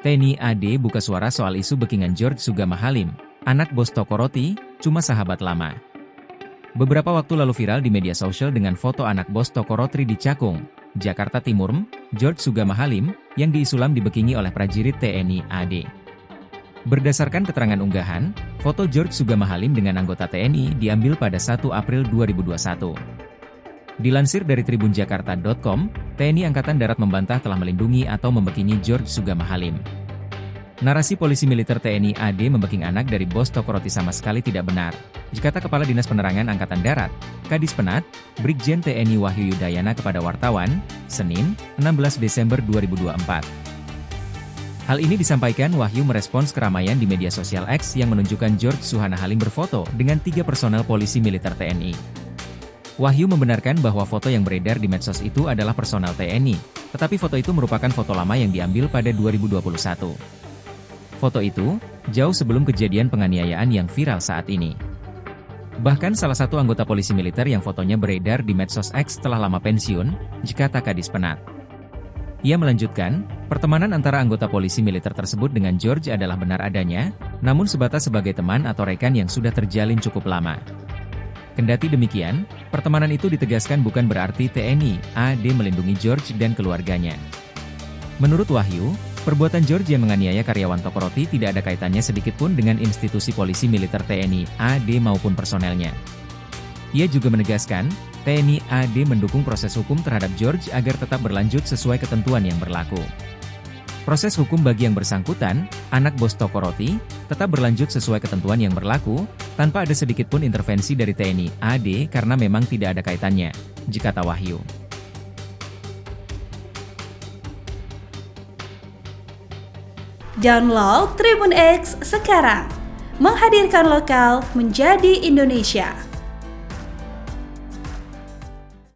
TNI AD buka suara soal isu backingan George Sugama Halim, anak bos toko roti, cuma sahabat lama. Beberapa waktu lalu viral di media sosial dengan foto anak bos toko roti di Cakung, Jakarta Timur, George Sugama Halim, yang diisulam dibackingi oleh prajurit TNI AD. Berdasarkan keterangan unggahan, foto George Sugama Halim dengan anggota TNI diambil pada 1 April 2021. Dilansir dari tribunjakarta.com, TNI Angkatan Darat membantah telah melindungi atau membackingi George Sugama Halim. Narasi polisi militer TNI AD membacking anak dari bos toko roti sama sekali tidak benar, kata Kepala Dinas Penerangan Angkatan Darat, Kadis Penat, Brigjen TNI Wahyu Yudayana kepada wartawan, Senin, 16 Desember 2024. Hal ini disampaikan Wahyu merespons keramaian di media sosial X yang menunjukkan George Sugama Halim berfoto dengan 3 personel polisi militer TNI. Wahyu membenarkan bahwa foto yang beredar di medsos itu adalah personel TNI, tetapi foto itu merupakan foto lama yang diambil pada 2021. Foto itu, jauh sebelum kejadian penganiayaan yang viral saat ini. Bahkan salah satu anggota polisi militer yang fotonya beredar di medsos X telah lama pensiun, kata Kadis Penat. Ia melanjutkan, pertemanan antara anggota polisi militer tersebut dengan George adalah benar adanya, namun sebatas sebagai teman atau rekan yang sudah terjalin cukup lama. Kendati demikian, pertemanan itu ditegaskan bukan berarti TNI AD melindungi George dan keluarganya. Menurut Wahyu, perbuatan George yang menganiaya karyawan toko roti tidak ada kaitannya sedikitpun dengan institusi polisi militer TNI AD maupun personelnya. Ia juga menegaskan, TNI AD mendukung proses hukum terhadap George agar tetap berlanjut sesuai ketentuan yang berlaku. Proses hukum bagi yang bersangkutan, anak bos toko roti, tetap berlanjut sesuai ketentuan yang berlaku, tanpa ada sedikitpun intervensi dari TNI AD karena memang tidak ada kaitannya, kata Wahyu. Download Tribun X sekarang, menghadirkan lokal menjadi Indonesia.